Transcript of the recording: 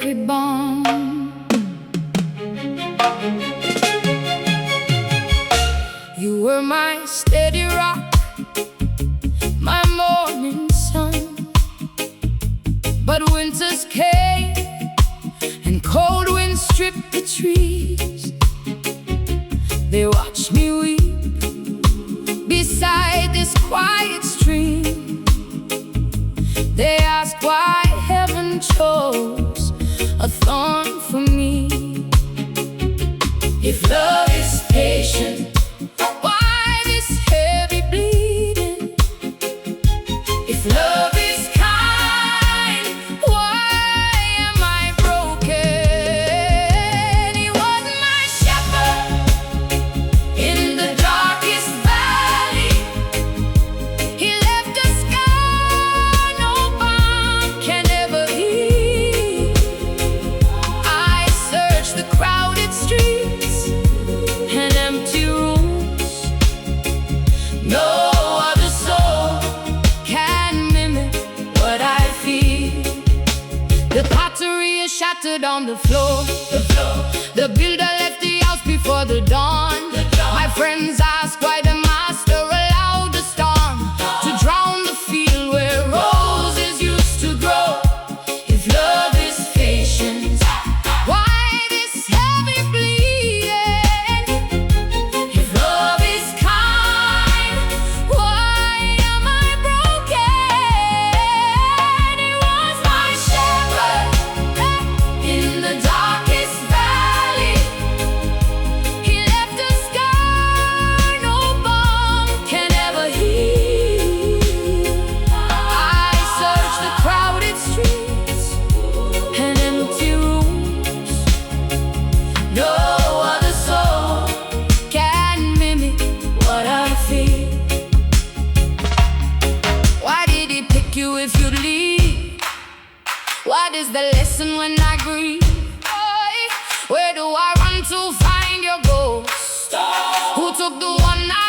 sacred bond. You were my steady rock, my morning sun. But winters came and cold winds stripped the trees. They watched me weep beside this quiet stream. They asked why heaven chose a thorn for me. If love is patient, why this heavy bleeding? If love is kind, why am I broken? He was my shepherd in the darkest valley. He left a scar no balm can ever heal. I searched the crowded streets and empty rooms. No other soul can mimic what I feel. The pottery is shattered on the floor. The builder left the house before the dawn. My friends ask why the master allowed the storm to drown the field where roses used to grow. If love is patient, why this heavy bleeding? If love is kind, why am I broken? He was my shepherd in the darkest valley. He left a scar no balm can ever heal. I searched the crowded streets and empty rooms. No other soul can mimic what I feel. Why did he pick you if you'd leave? What is the lesson when I grieve? Where do I run to find your ghost? Who took the one I